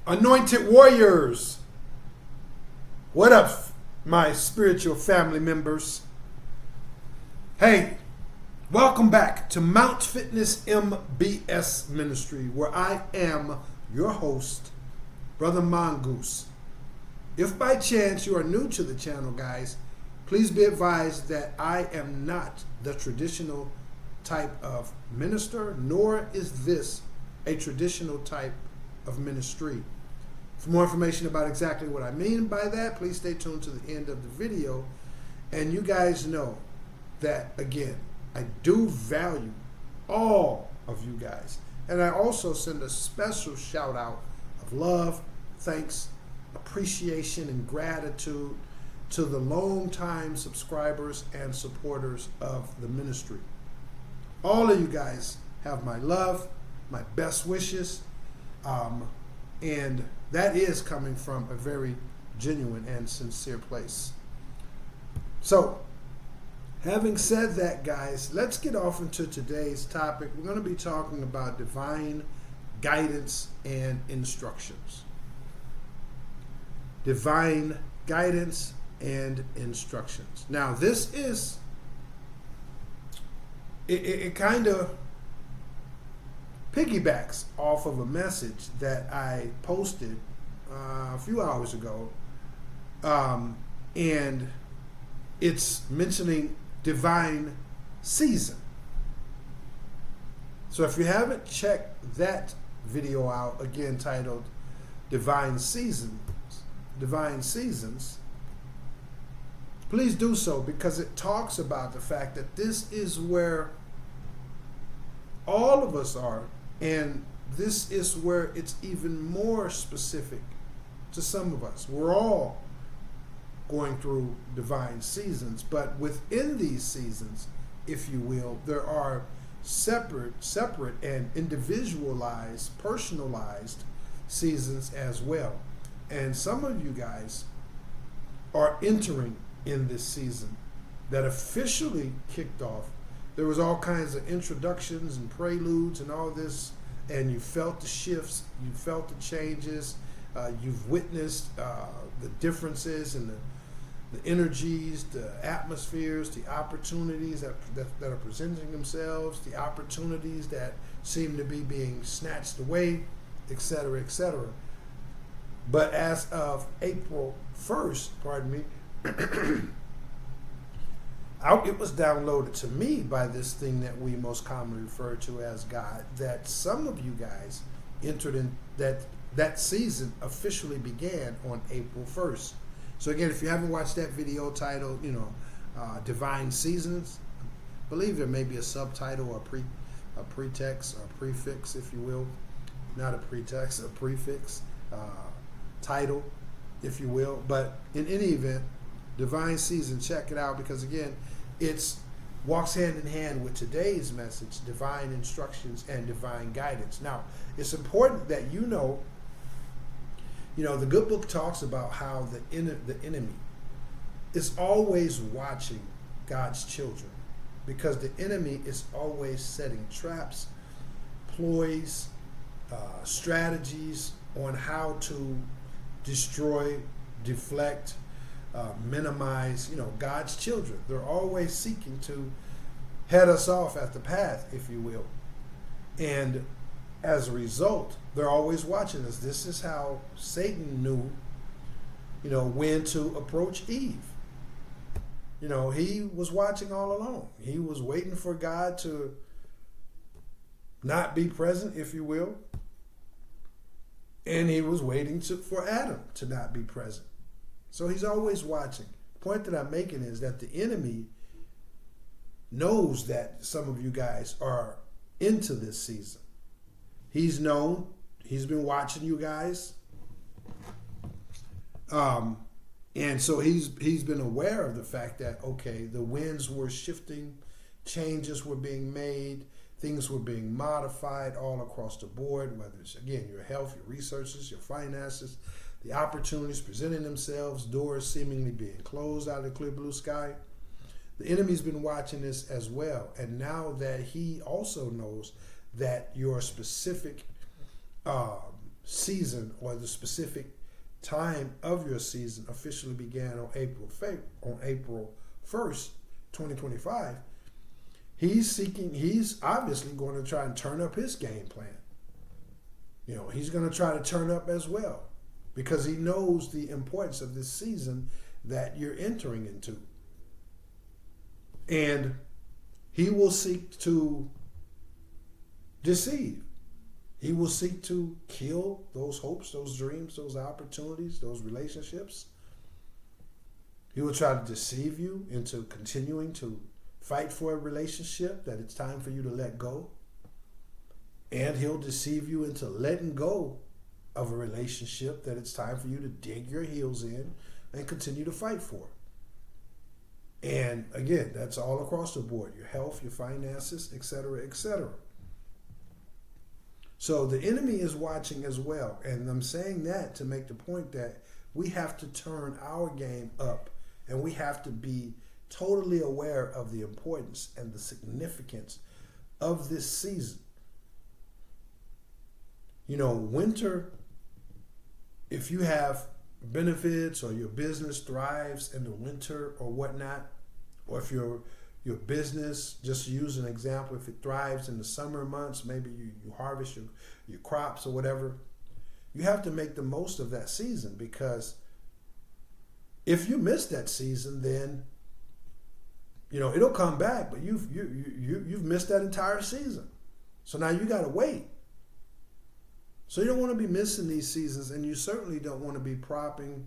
Anointed warriors, what up, my spiritual family members? Hey, welcome back to Mount Fitness MBS Ministry, where I am your host, Brother Mongoose. If by chance you are new to the channel, guys, please be advised that I am not the traditional type of minister, nor is this a traditional type of ministry. For more information about exactly what I mean by that, please stay tuned to the end of the video. And you guys know that, again, I do value all of you guys. And I also send a special shout out of love, thanks, appreciation, and gratitude to the long-time subscribers and supporters of the ministry. All of you guys have my love, my best wishes, and that is coming from a very genuine and sincere place. So, having said that, guys, let's get off into today's topic. We're going to be talking about divine guidance and instructions. Divine guidance and instructions. Now, this is, it kind of piggybacks off of a message that I posted a few hours ago, and it's mentioning divine season. So if you haven't checked that video out, again titled Divine Seasons, please do so, because it talks about the fact that this is where all of us are. And this is where it's even more specific to some of us. We're all going through divine seasons, but within these seasons, if you will, there are separate and individualized, personalized seasons as well. And some of you guys are entering in this season that officially kicked off. There was all kinds of introductions and preludes and all this, and you felt the shifts, you felt the changes, you've witnessed the differences and the energies, the atmospheres, the opportunities that are presenting themselves, the opportunities that seem to be being snatched away, etc., etc. But as of April 1st, it was downloaded to me by this thing that we most commonly refer to as God, that some of you guys entered in, that season officially began on April 1st. So again, if you haven't watched that video titled, Divine Seasons, I believe there may be a subtitle or a pretext or prefix, if you will. Not a pretext, a prefix, title, if you will. But in any event, Divine Season, check it out, because again, it's walks hand in hand with today's message, divine instructions and divine guidance. Now, it's important that you know, the good book talks about how the enemy is always watching God's children, because the enemy is always setting traps, ploys, strategies on how to destroy, deflect, minimize, God's children. They're always seeking to head us off at the path, if you will. And as a result, they're always watching us. This is how Satan knew, when to approach Eve. He was watching all along. He was waiting for God to not be present, if you will. And he was waiting for Adam to not be present. So he's always watching. The point that I'm making is that the enemy knows that some of you guys are into this season. He's known. He's been watching you guys. And so he's been aware of the fact that, okay, the winds were shifting, changes were being made, things were being modified all across the board, whether it's, again, your health, your resources, your finances, the opportunities presenting themselves, doors seemingly being closed out of the clear blue sky. The enemy's been watching this as well. And now that he also knows that your specific season or the specific time of your season officially began on April 1st, 2025, he's obviously going to try and turn up his game plan. He's going to try to turn up as well because he knows the importance of this season that you're entering into. And he will seek to deceive. He will seek to kill those hopes, those dreams, those opportunities, those relationships. He will try to deceive you into continuing to fight for a relationship that it's time for you to let go. And he'll deceive you into letting go of a relationship that it's time for you to dig your heels in and continue to fight for. And again, that's all across the board. Your health, your finances, etc., etc. So the enemy is watching as well. And I'm saying that to make the point that we have to turn our game up and we have to be totally aware of the importance and the significance of this season. Winter, if you have benefits or your business thrives in the winter or whatnot, or if your business, just to use an example, if it thrives in the summer months, maybe you harvest your crops or whatever, you have to make the most of that season, because if you miss that season, then it'll come back, but you've missed that entire season. So now you got to wait. So you don't want to be missing these seasons, and you certainly don't want to be planting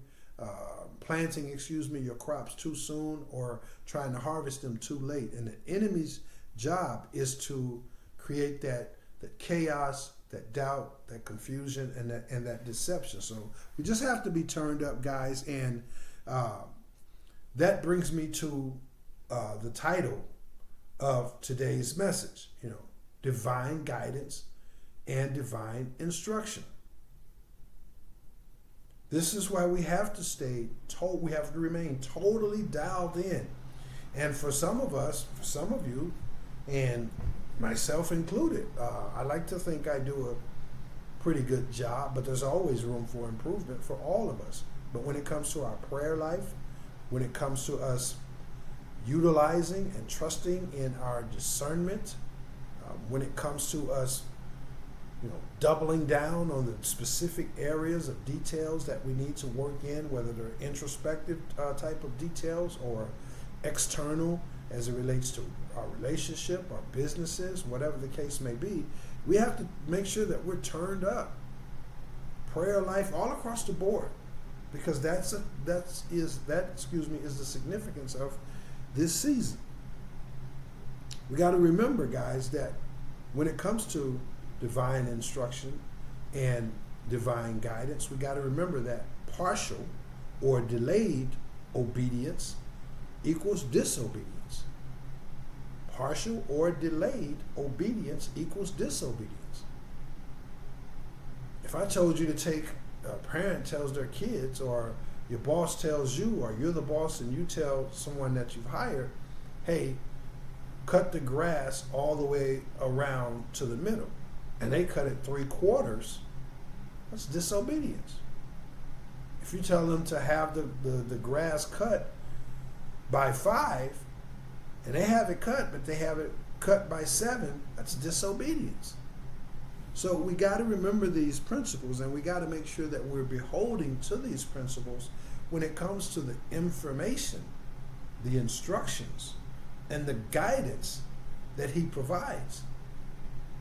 your crops too soon or trying to harvest them too late. And the enemy's job is to create that chaos, that doubt, that confusion, and that deception. So we just have to be turned up, guys. And that brings me to the title of today's message, divine guidance and divine instruction. This is why we have to we have to remain totally dialed in. And for some of you, and myself included, I like to think I do a pretty good job, but there's always room for improvement for all of us. But when it comes to our prayer life, when it comes to us utilizing and trusting in our discernment, when it comes to us doubling down on the specific areas of details that we need to work in, whether they're introspective type of details or external as it relates to our relationship, our businesses, whatever the case may be, we have to make sure that we're turned up. Prayer life all across the board, because that is the significance of this season. We got to remember, guys, that when it comes to divine instruction and divine guidance, we got to remember that partial or delayed obedience equals disobedience. Partial or delayed obedience equals disobedience. If I told you to take, a parent tells their kids, or your boss tells you, or you're the boss and you tell someone that you've hired, hey, cut the grass all the way around to the middle, and they cut it 3/4, that's disobedience. If you tell them to have the grass cut by 5, and they have it cut, but they have it cut by 7, that's disobedience. So we got to remember these principles, and we got to make sure that we're beholding to these principles when it comes to the information, the instructions, and the guidance that he provides.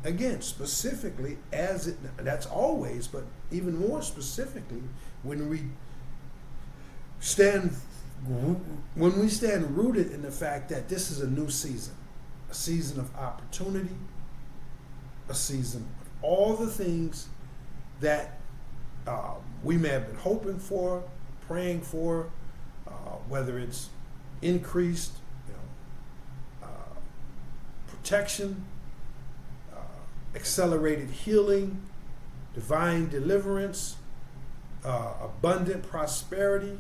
Again, specifically, that's always, but even more specifically, when we stand rooted in the fact that this is a new season, a season of opportunity, a season of all the things that we may have been hoping for, praying for, whether it's increased protection, accelerated healing, divine deliverance, abundant prosperity,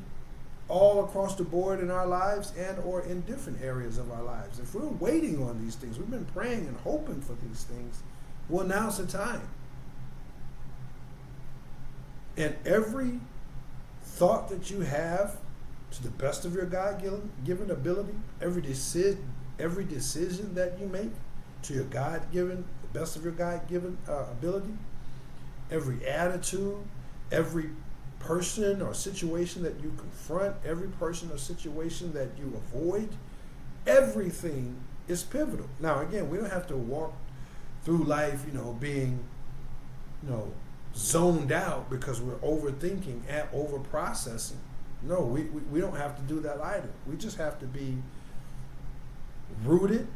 all across the board in our lives and or in different areas of our lives. If we're waiting on these things, we've been praying and hoping for these things, well, now's the time. And every thought that you have, to the best of your God-given ability, every decision that you make to your God-given, the best of your God-given ability, every attitude, every person or situation that you confront, every person or situation that you avoid, everything is pivotal. Now, again, we don't have to walk through life, being, zoned out because we're overthinking and over processing. No, we don't have to do that either. We just have to be rooted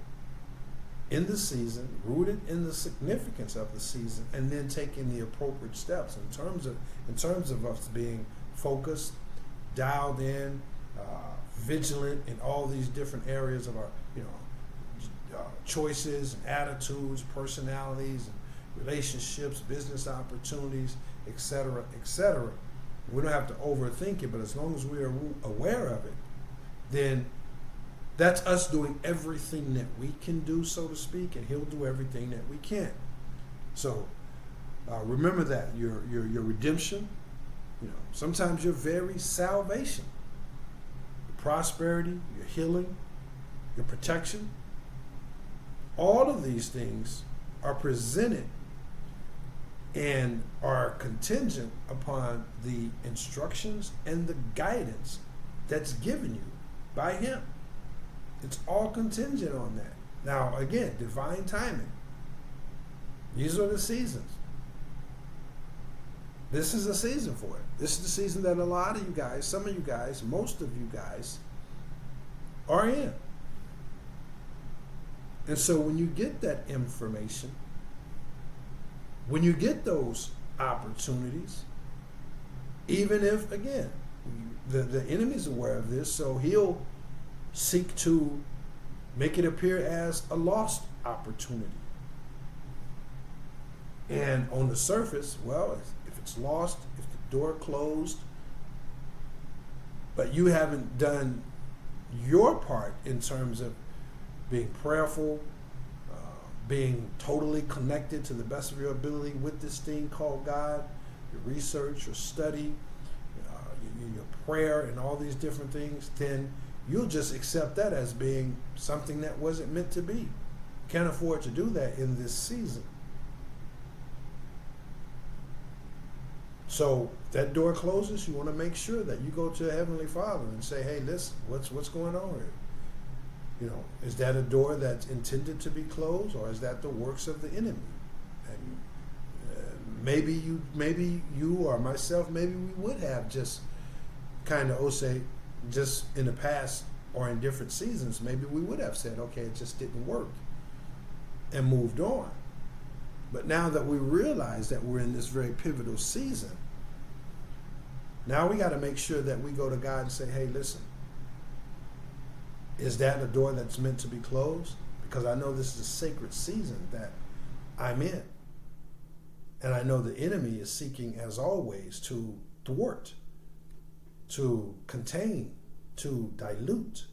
in the season, rooted in the significance of the season, and then taking the appropriate steps in terms of us being focused, dialed in, vigilant in all these different areas of our choices and attitudes, personalities, and relationships, business opportunities, etc., etc. We don't have to overthink it, but as long as we are aware of it, then that's us doing everything that we can do, so to speak, and he'll do everything that we can. So remember that your redemption, sometimes your very salvation, your prosperity, your healing, your protection, all of these things are presented and are contingent upon the instructions and the guidance that's given you by him. It's all contingent on that. Now, again, divine timing. These are the seasons. This is a season for it. This is the season that a lot of you guys, some of you guys, most of you guys are in. And so when you get that information, when you get those opportunities, even if, again, the enemy's aware of this, so he'll seek to make it appear as a lost opportunity. And on the surface, well, if it's lost, if the door closed, but you haven't done your part in terms of being prayerful, being totally connected to the best of your ability with this thing called God, your research, your study, your prayer, and all these different things, then you'll just accept that as being something that wasn't meant to be. Can't afford to do that in this season. So that door closes, you want to make sure that you go to the Heavenly Father and say, hey, listen, what's going on here? Is that a door that's intended to be closed, or is that the works of the enemy? And maybe you or myself, maybe we would have just kind of, just in the past or in different seasons, maybe we would have said, okay, it just didn't work, and moved on. But now that we realize that we're in this very pivotal season, now we got to make sure that we go to God and say, hey, listen, is that a door that's meant to be closed? Because I know this is a sacred season that I'm in. And I know the enemy is seeking, as always, to thwart, to contain, to dilute,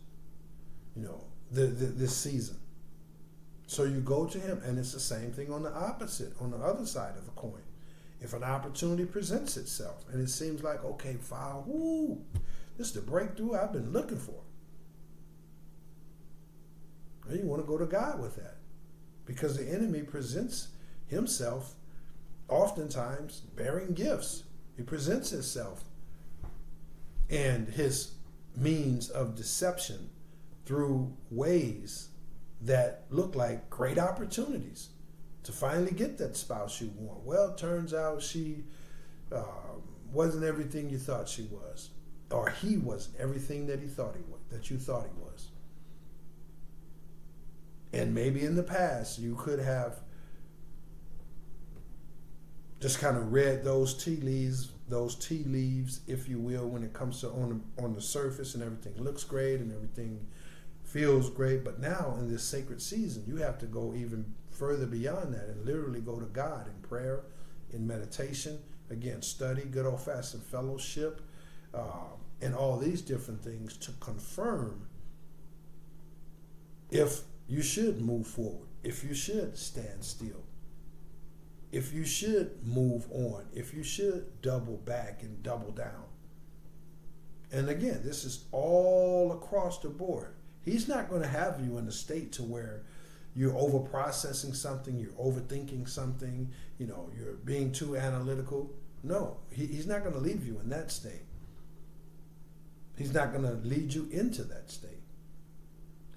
this season. So you go to him, and it's the same thing on the opposite, on the other side of the coin. If an opportunity presents itself, and it seems like, okay, wow, this is the breakthrough I've been looking for. You want to go to God with that, because the enemy presents himself oftentimes bearing gifts. He presents himself and his means of deception through ways that look like great opportunities to finally get that spouse you want. Well, it turns out she wasn't everything you thought she was, or he wasn't everything that he thought he was, that you thought he was. And maybe in the past you could have just kind of read those tea leaves, if you will, when it comes to on the surface, and everything looks great and everything feels great. But now in this sacred season, you have to go even further beyond that and literally go to God in prayer, in meditation, again, study, good old-fashioned fellowship, and all these different things to confirm if you should move forward, if you should stand still. if you should move on, if you should double back and double down. And again, this is all across the board. He's not going to have you in a state to where you're over processing something, you're overthinking something, you're being too analytical. No, he's not going to leave you in that state. He's not going to lead you into that state.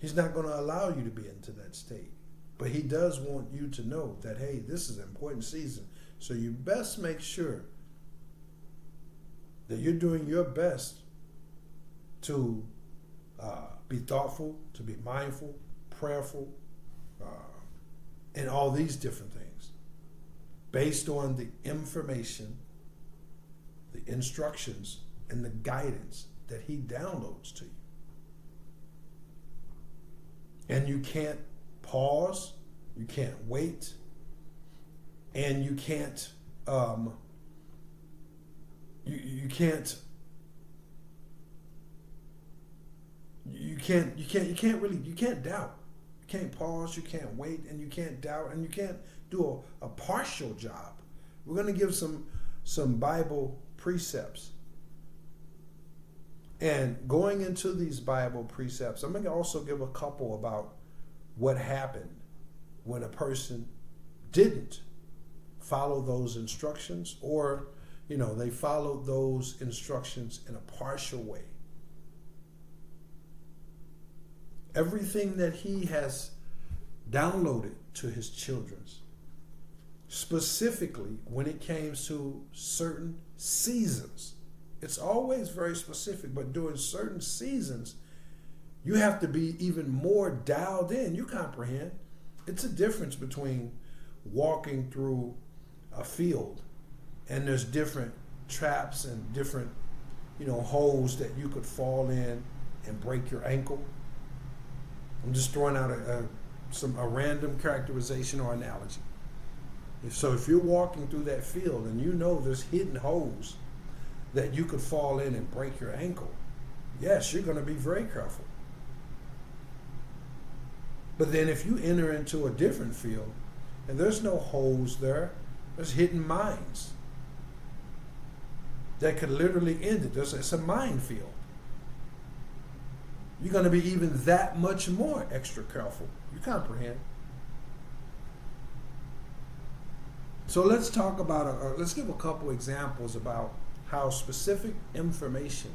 He's not going to allow you to be into that state. But he does want you to know that, hey, this is an important season. So you best make sure that you're doing your best to be thoughtful, to be mindful, prayerful, and all these different things based on the information, the instructions, and the guidance that he downloads to you. And you can't pause, you can't wait, and you can't you can't doubt. You can't pause, you can't wait, and you can't doubt, and you can't do a partial job. We're going to give some Bible precepts. And going into these Bible precepts, I'm going to also give a couple about what happened when a person didn't follow those instructions, or they followed those instructions in a partial way. Everything that he has downloaded to his children, specifically when it came to certain seasons. It's always very specific, but during certain seasons, you have to be even more dialed in. You comprehend? It's a difference between walking through a field and there's different traps and different, holes that you could fall in and break your ankle. I'm just throwing out a random characterization or analogy. If you're walking through that field and there's hidden holes that you could fall in and break your ankle, yes, you're going to be very careful. But then if you enter into a different field and there's no holes there's hidden mines that could literally end it. It's a minefield. You're going to be even that much more extra careful. You comprehend? So let's talk about, let's give a couple examples about how specific information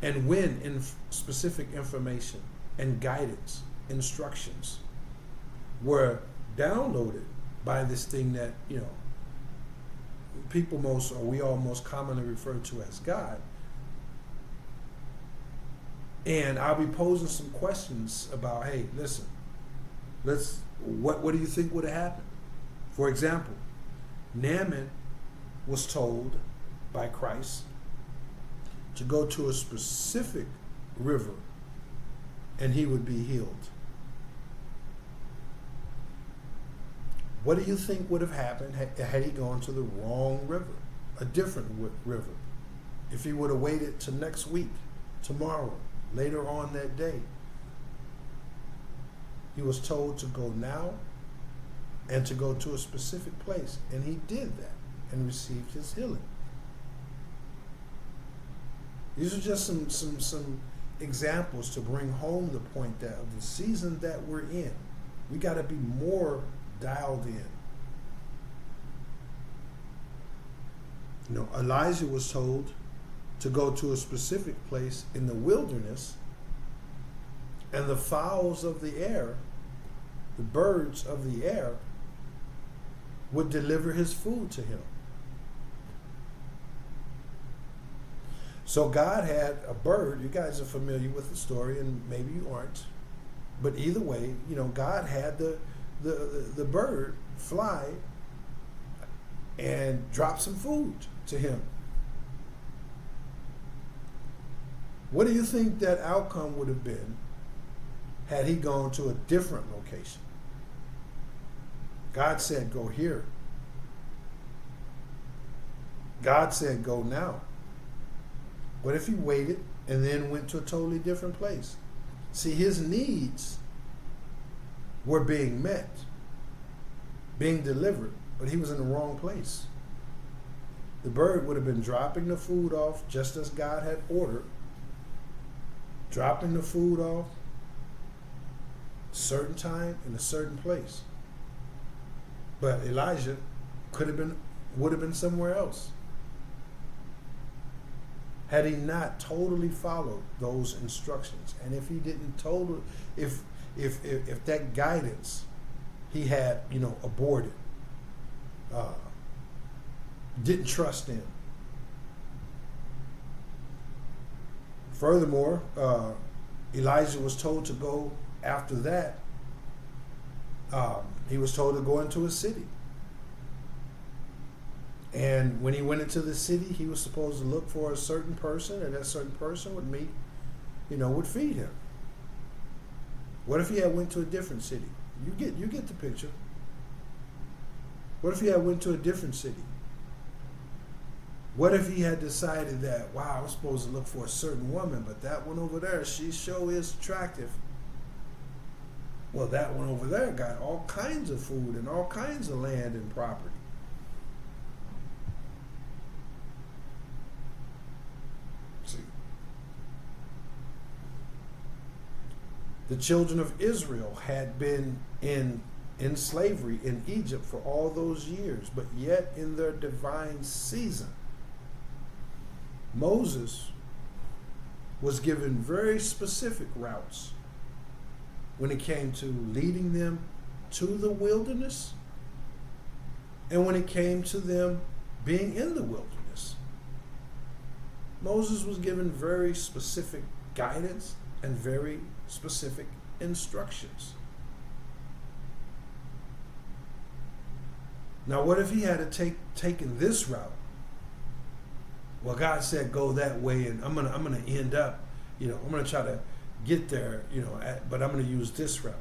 and when specific information and guidance, instructions were downloaded by this thing that, we all most commonly refer to as God. And I'll be posing some questions about, hey, listen, what do you think would have happened? For example, Naaman was told by Christ to go to a specific river and he would be healed. What do you think would have happened had he gone to the wrong river, a different river? If he would have waited till next week, tomorrow, later on that day. He was told to go now and to go to a specific place, and he did that and received his healing. These are just some examples to bring home the point that of the season that we're in, we got to be more dialed in. Elijah was told to go to a specific place in the wilderness, and the fowls of the air, the birds of the air, would deliver his food to him. So God had a bird. You guys are familiar with the story, and maybe you aren't. But either way, God had the bird fly and drop some food to him. What do you think that outcome would have been had he gone to a different location? God said, go here. God said, go now. What if he waited and then went to a totally different place? See, his needs were being met. being delivered, but he was in the wrong place. The bird would have been dropping the food off just as God had ordered, dropping the food off certain time in a certain place. But Elijah would have been somewhere else had he not totally followed those instructions. And if he didn't if that guidance he had, aborted, didn't trust in. Furthermore, Elijah was told to go after that. He was told to go into a city. And when he went into the city, he was supposed to look for a certain person, and that certain person would meet, would feed him. What if he had went to a different city? You get the picture. What if he had went to a different city? What if he had decided that, wow, I'm supposed to look for a certain woman, but that one over there, she sure is attractive. Well, that one over there got all kinds of food and all kinds of land and property. See, the children of Israel had been in slavery in Egypt for all those years, but yet in their divine season, Moses was given very specific routes when it came to leading them to the wilderness and when it came to them being in the wilderness. Moses was given very specific guidance and very specific instructions. Now, what if he had taken this route? Well, God said go that way, and I'm gonna end up, I'm gonna try to get there, but I'm gonna use this route.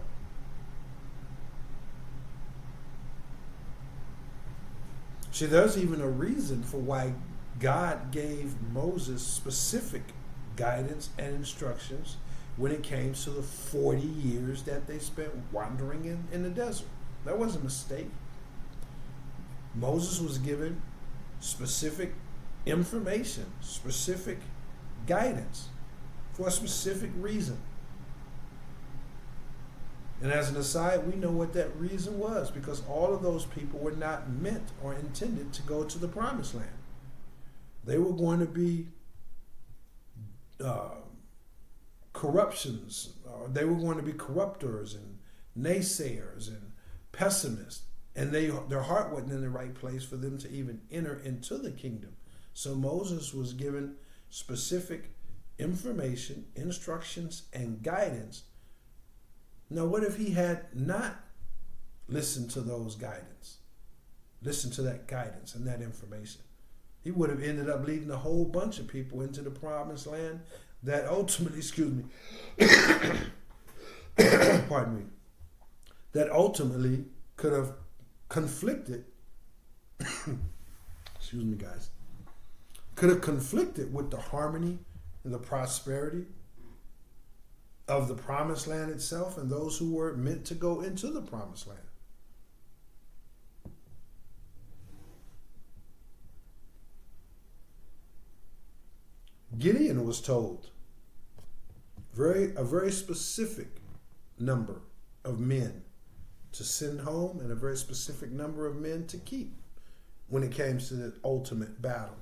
See, there's even a reason for why God gave Moses specific guidance and instructions when it came to the 40 years that they spent wandering in the desert. That wasn't a mistake. Moses was given specific information, specific guidance for a specific reason. And as an aside, we know what that reason was, because all of those people were not meant or intended to go to the promised land. They were going to be corruptions, they were going to be corruptors and naysayers and pessimists, and their heart wasn't in the right place for them to even enter into the kingdom. So Moses was given specific information, instructions, and guidance. Now, what if he had not listened to those guidance, listened to that guidance and that information? He would have ended up leading a whole bunch of people into the promised land that ultimately, pardon me, that ultimately could have conflicted, excuse me, guys, could have conflicted with the harmony and the prosperity of the promised land itself and those who were meant to go into the promised land. Gideon was told a very specific number of men to send home and a very specific number of men to keep when it came to the ultimate battle.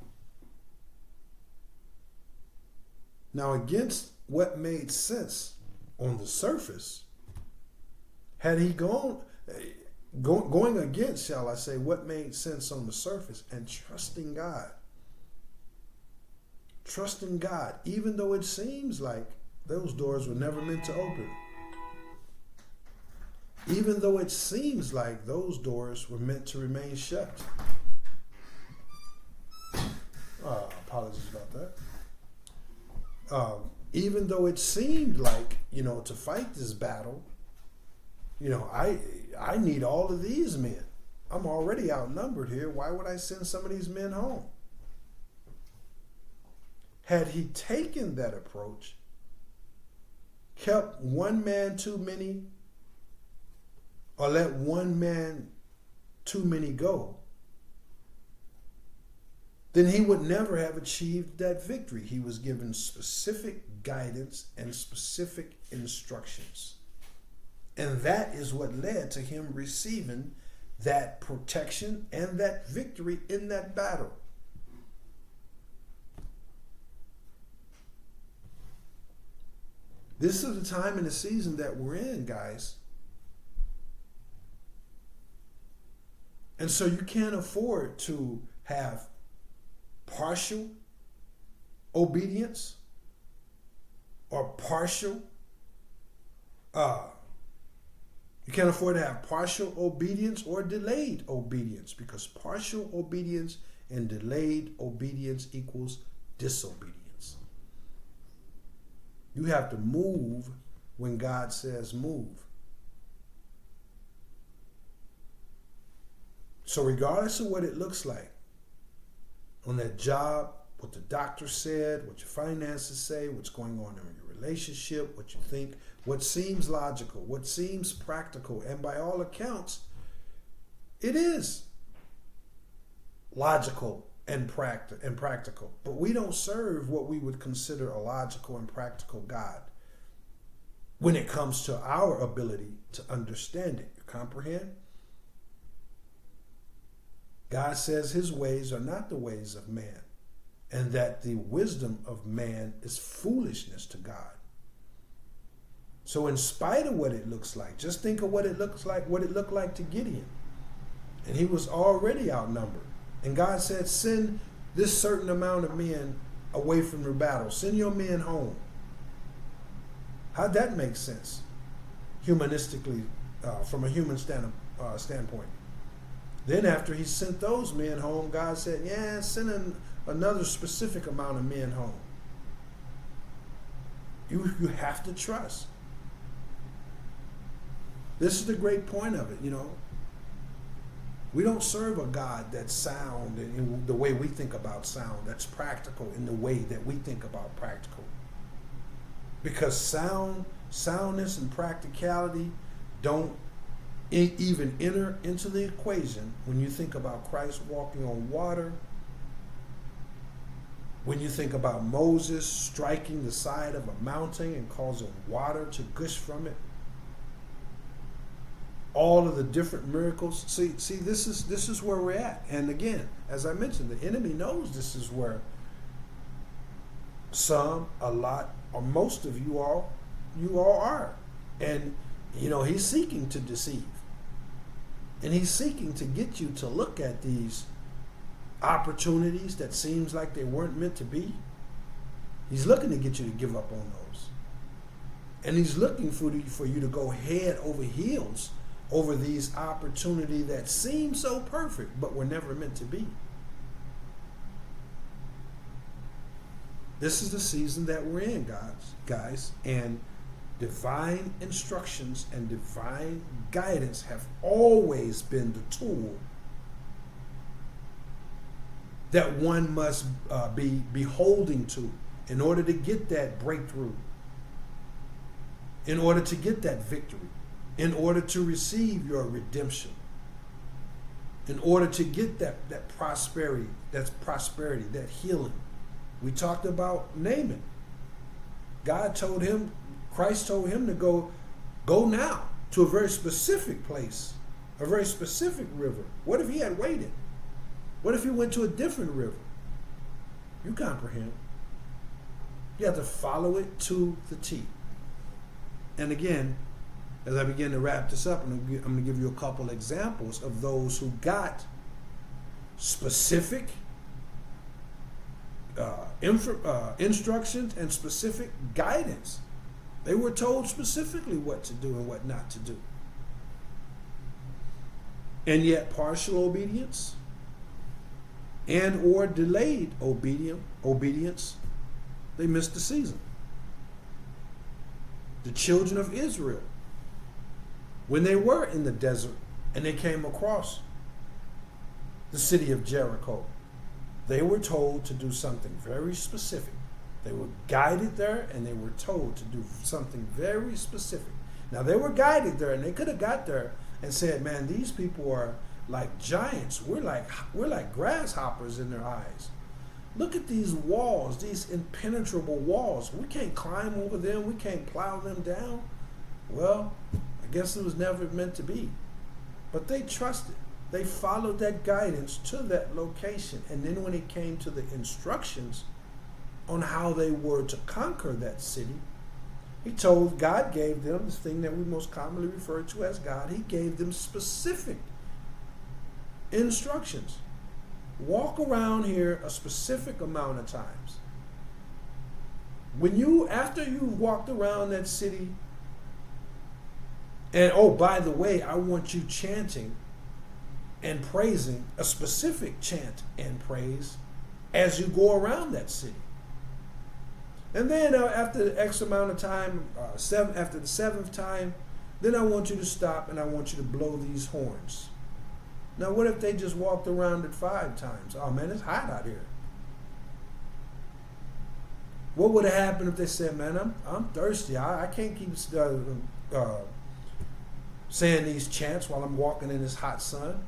Now, against what made sense on the surface, had he going against, shall I say, what made sense on the surface and trusting God, even though it seems like those doors were never meant to open, even though it seems like those doors were meant to remain shut. Apologies about that. Even though it seemed like, to fight this battle, I need all of these men. I'm already outnumbered here. Why would I send some of these men home? Had he taken that approach, kept one man too many, or let one man too many go, then he would never have achieved that victory. He was given specific guidance and specific instructions. And that is what led to him receiving that protection and that victory in that battle. This is the time in the season that we're in, guys. And so you can't afford to have partial obedience or partial you can't afford to have partial obedience or delayed obedience, because partial obedience and delayed obedience equals disobedience. You have to move when God says move. So regardless of what it looks like on that job, what the doctor said, what your finances say, what's going on in your relationship, what you think, what seems logical, what seems practical, and by all accounts, it is logical and practical. But we don't serve what we would consider a logical and practical God when it comes to our ability to understand it. You comprehend? God says his ways are not the ways of man, and that the wisdom of man is foolishness to God. So in spite of what it looks like, just think of what it looked like to Gideon. And he was already outnumbered. And God said, send this certain amount of men away from the battle. Send your men home. How'd that make sense? Humanistically, from a human standpoint. Then after he sent those men home, God said, yeah, send another specific amount of men home. You have to trust. This is the great point of it, you know. We don't serve a God that's sound in the way we think about sound, that's practical in the way that we think about practical. Because soundness and practicality don't even enter into the equation when you think about Christ walking on water, when you think about Moses striking the side of a mountain and causing water to gush from it. All of the different miracles. See, this is where we're at. And again, as I mentioned, the enemy knows this is where some, a lot, or most of you all are. And you know, he's seeking to deceive. And he's seeking to get you to look at these opportunities that seems like they weren't meant to be. He's looking to get you to give up on those. And he's looking for you to go head over heels over these opportunities that seem so perfect, but were never meant to be. This is the season that we're in, guys. And divine instructions and divine guidance have always been the tool that one must be beholding to in order to get that breakthrough, in order to get that victory, in order to receive your redemption, in order to get that prosperity, that healing. We talked about Naaman. Christ told him to go now to a very specific place, a very specific river. What if he had waited? What if he went to a different river? You comprehend. You have to follow it to the T. And again, as I begin to wrap this up, I'm going to give you a couple examples of those who got specific instructions and specific guidance. They were told specifically what to do and what not to do. And yet partial obedience and or delayed obedience, they missed the season. The children of Israel, when they were in the desert and they came across the city of Jericho, they were told to do something very specific. They were guided there and they were told to do something very specific. Now they were guided there and they could have got there and said, man, these people like giants. We're like grasshoppers in their eyes. Look at these walls, these impenetrable walls. We can't climb over them. We can't plow them down. Well, I guess it was never meant to be. But they trusted. They followed that guidance to that location. And then when it came to the instructions on how they were to conquer that city, God gave them this thing that we most commonly refer to as God. He gave them specific instructions. Walk around here a specific amount of times. After you've walked around that city, and oh, by the way, I want you chanting and praising a specific chant and praise as you go around that city. And then after the X amount of time, after the seventh time, then I want you to stop and I want you to blow these horns. Now, what if they just walked around it 5 times? Oh man, it's hot out here. What would have happened if they said, "Man, I'm thirsty. I can't keep saying these chants while I'm walking in this hot sun"?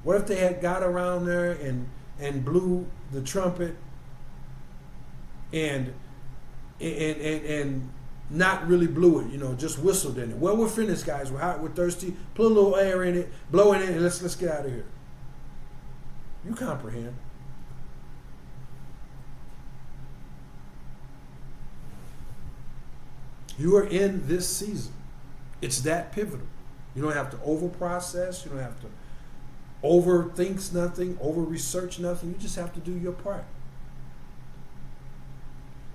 What if they had got around there and blew the trumpet and not really blew it, just whistled in it? Well, we're finished, guys. We're hot. We're thirsty. Put a little air in it, blow in it, and let's get out of here. You comprehend? You are in this season. It's that pivotal. You don't have to over-process. You don't have to overthink nothing, over-research nothing. You just have to do your part.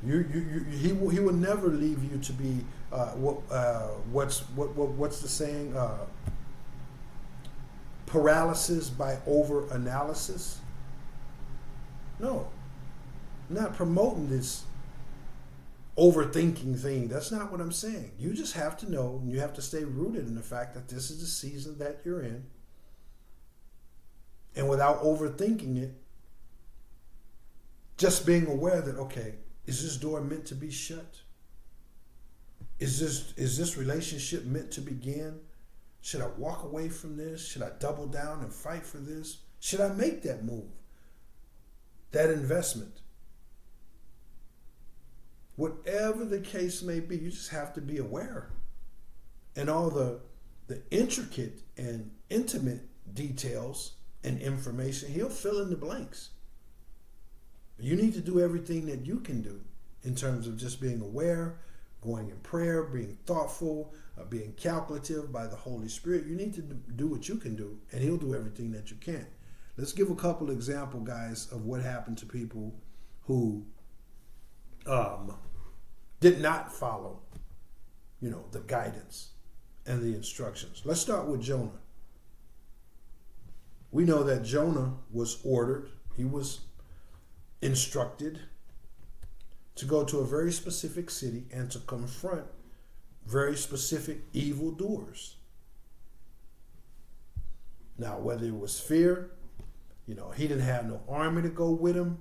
He will never leave you to be what's the saying? Paralysis by over-analysis. No, I'm not promoting this overthinking thing. That's not what I'm saying. You just have to know, and you have to stay rooted in the fact that this is the season that you're in. And without overthinking it, just being aware that, okay, is this door meant to be shut? Is this relationship meant to begin? Should I walk away from this? Should I double down and fight for this? Should I make that move? That investment? Whatever the case may be, you just have to be aware. And all the intricate and intimate details and information, he'll fill in the blanks. You need to do everything that you can do in terms of just being aware, going in prayer, being thoughtful, being calculative by the Holy Spirit. You need to do what you can do, and he'll do everything that you can. Let's give a couple example, guys, of what happened to people who did not follow, the guidance and the instructions. Let's start with Jonah. We know that Jonah was ordered, he was instructed to go to a very specific city and to confront very specific evildoers. Now, whether it was fear, he didn't have no army to go with him.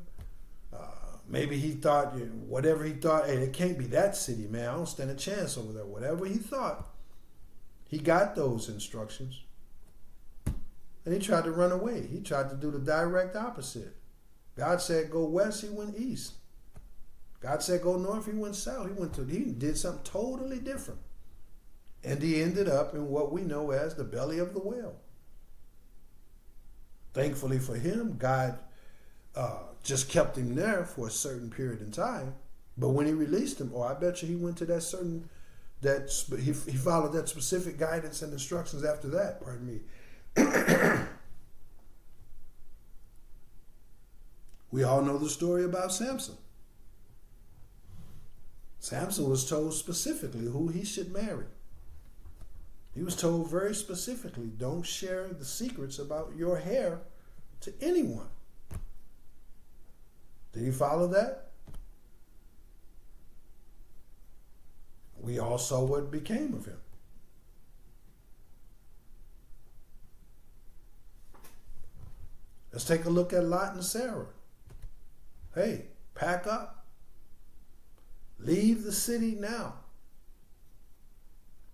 Maybe he thought, whatever he thought, hey, it can't be that city, man. I don't stand a chance over there. Whatever he thought, he got those instructions. And he tried to run away. He tried to do the direct opposite. God said go west, he went east. God said go north, he went south. He did something totally different. And he ended up in what we know as the belly of the whale. Thankfully for him, God just kept him there for a certain period in time. But when he released him, I bet you he went to he followed that specific guidance and instructions after that, pardon me. We all know the story about Samson. Samson was told specifically who he should marry. He was told very specifically, don't share the secrets about your hair to anyone. Did he follow that? We all saw what became of him. Let's take a look at Lot and Sarah. Hey, pack up. Leave the city now.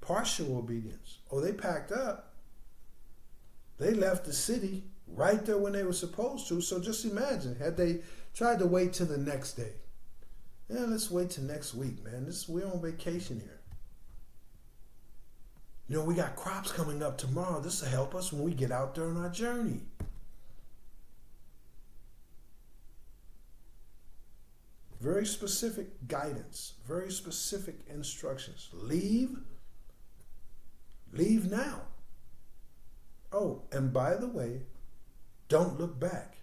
Partial obedience. They packed up. They left the city right there when they were supposed to. So just imagine, had they tried to wait till the next day. Yeah, let's wait till next week, man. We're on vacation here. You know, we got crops coming up tomorrow. This will help us when we get out there on our journey. Very specific guidance, very specific instructions. Leave now. Oh, and by the way, don't look back.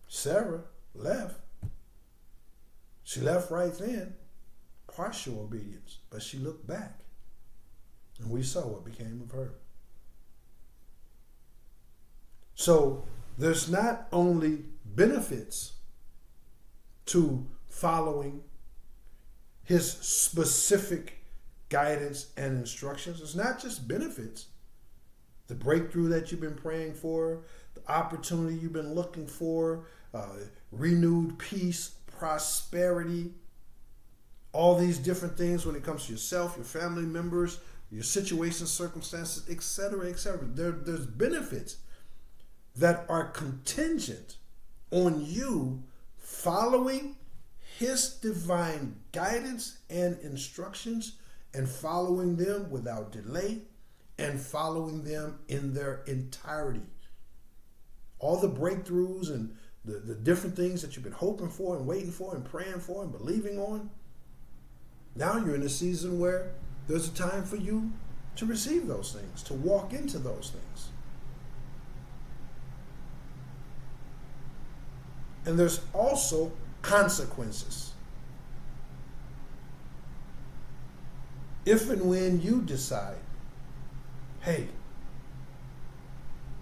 Sarah left. She left right then, partial obedience, but she looked back. And we saw what became of her. So there's not only benefits to following his specific guidance and instructions. It's not just benefits. The breakthrough that you've been praying for, the opportunity you've been looking for, renewed peace, prosperity, all these different things when it comes to yourself, your family members, your situations, circumstances, etc., etc. There's benefits that are contingent on you following his divine guidance and instructions and following them without delay and following them in their entirety. All the breakthroughs and the different things that you've been hoping for and waiting for and praying for and believing on, now you're in a season where there's a time for you to receive those things, to walk into those things. And there's also consequences. If and when you decide, hey,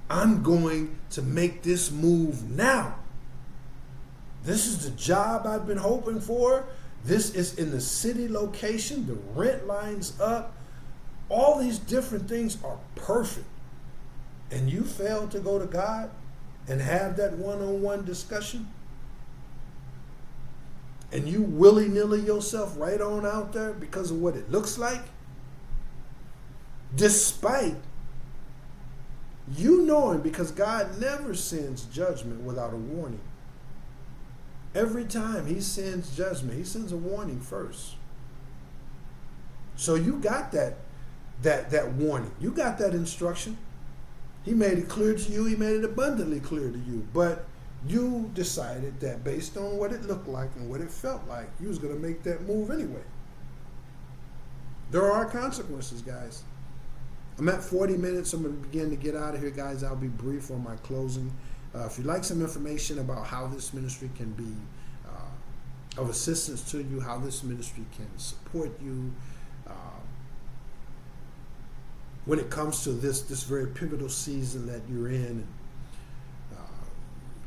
I'm going to make this move now. This is the job I've been hoping for. This is in the city location. The rent lines up. All these different things are perfect. And you fail to go to God and have that one-on-one discussion, and you willy-nilly yourself right on out there because of what it looks like, despite you knowing, because God never sends judgment without a warning. Every time he sends judgment, he sends a warning first. So you got that warning. You got that instruction. He made it clear to you. He made it abundantly clear to you. But you decided that based on what it looked like and what it felt like, you was going to make that move anyway. There are consequences, guys. I'm at 40 minutes. I'm going to begin to get out of here, guys. I'll be brief on my closing. If you'd like some information about how this ministry can be of assistance to you, how this ministry can support you when it comes to this very pivotal season that you're in, and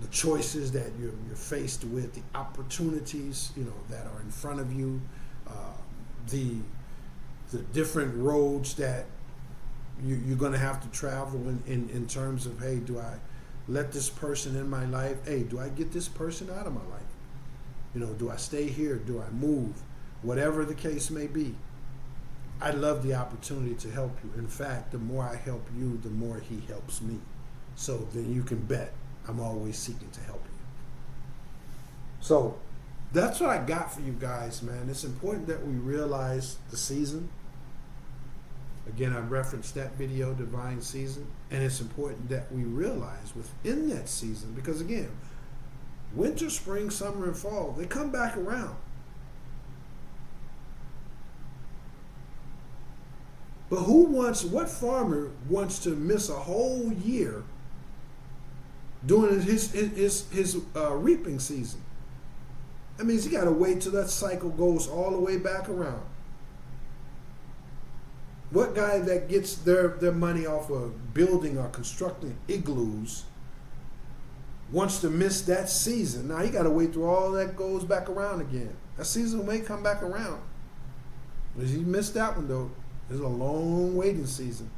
the choices that you're faced with, the opportunities that are in front of you, the different roads that you're going to have to travel in terms of, hey, do I let this person in my life? Hey, do I get this person out of my life? Do I stay here? Do I move? Whatever the case may be, I love the opportunity to help you. In fact, the more I help you, the more he helps me. So then you can bet I'm always seeking to help you. So that's what I got for you guys, man. It's important that we realize the season. Again, I referenced that video, Divine Season. And it's important that we realize within that season, because again, winter, spring, summer, and fall, they come back around. But what farmer wants to miss a whole year during his reaping season? That means you got to wait till that cycle goes all the way back around. What guy that gets their money off of building or constructing igloos wants to miss that season? Now he got to wait through all that goes back around again. That season may come back around. But he missed that one though. There's a long waiting season.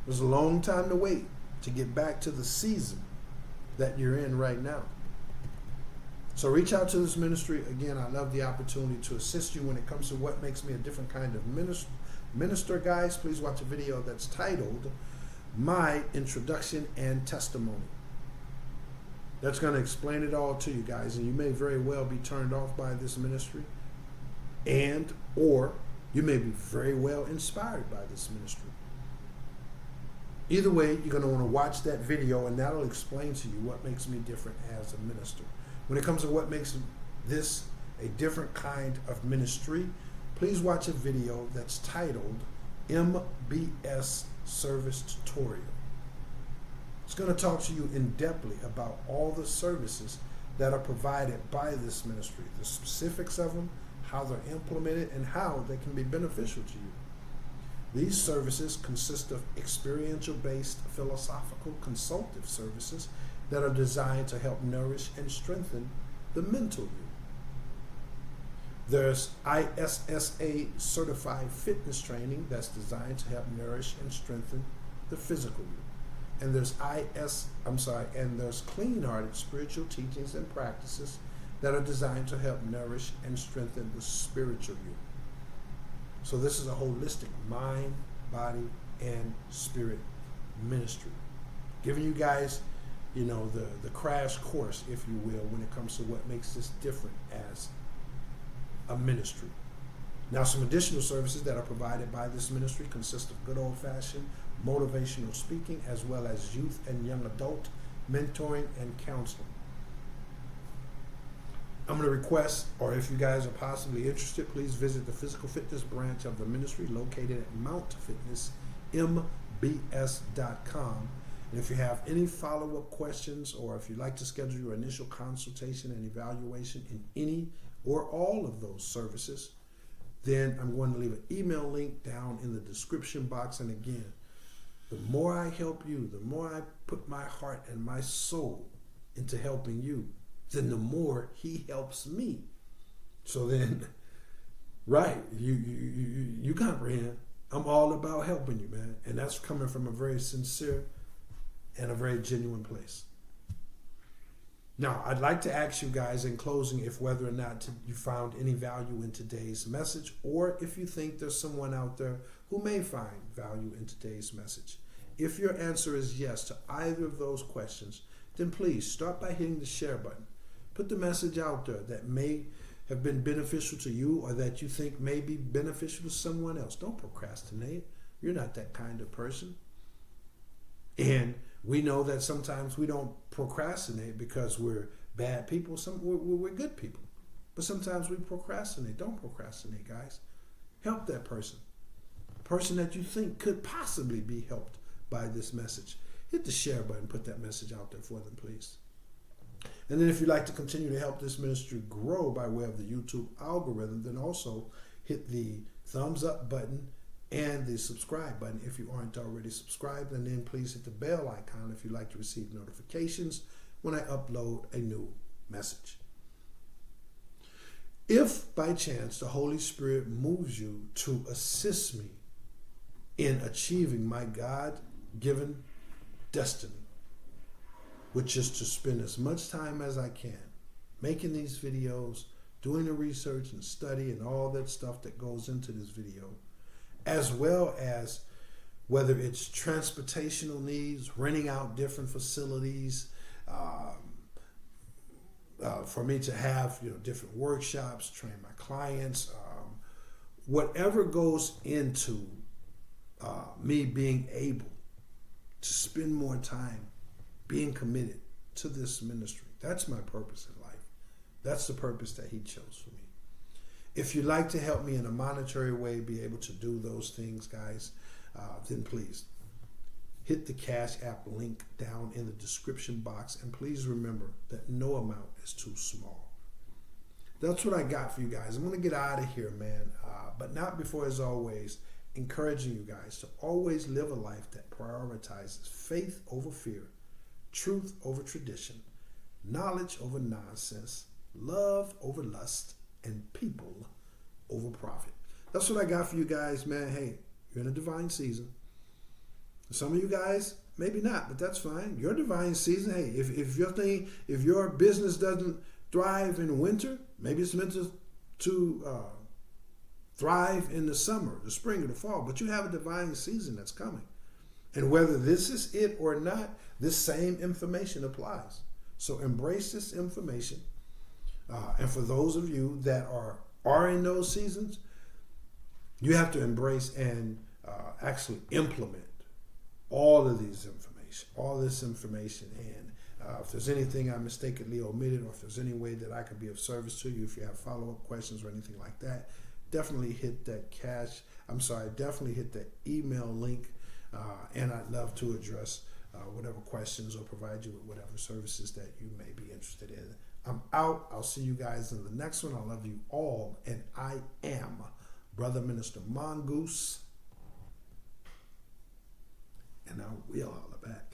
There's a long time to wait to get back to the season that you're in right now. So reach out to this ministry. Again, I love the opportunity to assist you when it comes to what makes me a different kind of minister, guys, please watch a video that's titled My Introduction and Testimony. That's going to explain it all to you guys, and you may very well be turned off by this ministry, and or you may be very well inspired by this ministry. Either way, you're going to want to watch that video, and that'll explain to you what makes me different as a minister. When it comes to what makes this a different kind of ministry, please watch a video that's titled MBS Service Tutorial. It's going to talk to you in depthly about all the services that are provided by this ministry, the specifics of them, how they're implemented, and how they can be beneficial to you. These services consist of experiential-based philosophical consultative services that are designed to help nourish and strengthen the mental you. There's ISSA certified fitness training that's designed to help nourish and strengthen the physical you. And there's there's clean-hearted spiritual teachings and practices that are designed to help nourish and strengthen the spiritual you. So this is a holistic mind, body, and spirit ministry. Giving you guys, the crash course, if you will, when it comes to what makes this different as a ministry. Now, some additional services that are provided by this ministry consist of good old-fashioned motivational speaking, as well as youth and young adult mentoring and counseling. I'm going to request, or if you guys are possibly interested, please visit the physical fitness branch of the ministry located at mountfitnessmbs.com. And if you have any follow-up questions, or if you'd like to schedule your initial consultation and evaluation in any or all of those services, then I'm going to leave an email link down in the description box. And again, the more I help you, the more I put my heart and my soul into helping you, then the more he helps me. So then, right, you comprehend. I'm all about helping you, man. And that's coming from a very sincere and a very genuine place. Now, I'd like to ask you guys in closing if whether or not you found any value in today's message, or if you think there's someone out there who may find value in today's message. If your answer is yes to either of those questions, then please start by hitting the share button. Put the message out there that may have been beneficial to you, or that you think may be beneficial to someone else. Don't procrastinate. You're not that kind of person. And we know that sometimes we don't procrastinate because we're bad people. We're good people. But sometimes we procrastinate. Don't procrastinate, guys. Help that person. Person that you think could possibly be helped by this message. Hit the share button. Put that message out there for them, please. And then if you'd like to continue to help this ministry grow by way of the YouTube algorithm, then also hit the thumbs up button and the subscribe button if you aren't already subscribed. And then please hit the bell icon if you'd like to receive notifications when I upload a new message. If by chance the Holy Spirit moves you to assist me in achieving my God-given destiny, which is to spend as much time as I can making these videos, doing the research and study and all that stuff that goes into this video, as well as whether it's transportational needs, renting out different facilities, for me to have different workshops, train my clients, whatever goes into me being able to spend more time being committed to this ministry. That's my purpose in life. That's the purpose that he chose for me. If you'd like to help me in a monetary way be able to do those things, guys, then please hit the Cash App link down in the description box. And please remember that no amount is too small. That's what I got for you guys. I'm going to get out of here, man. But not before, as always, encouraging you guys to always live a life that prioritizes faith over fear, truth over tradition, knowledge over nonsense, love over lust, and people over profit. That's what I got for you guys, man. Hey, you're in a divine season. Some of you guys, maybe not, but that's fine. Your divine season, hey, if your business doesn't thrive in winter, maybe it's meant to thrive in the summer, the spring, or the fall, but you have a divine season that's coming. And whether this is it or not, this same information applies. So embrace this information. And for those of you that are in those seasons, you have to embrace and actually implement all of this information. And if there's anything I mistakenly omitted, or if there's any way that I could be of service to you, if you have follow-up questions or anything like that, definitely hit that definitely hit the email link. And I'd love to address whatever questions or provide you with whatever services that you may be interested in. I'm out. I'll see you guys in the next one. I love you all. And I am Brother Minister Mongoose. And I will holler back.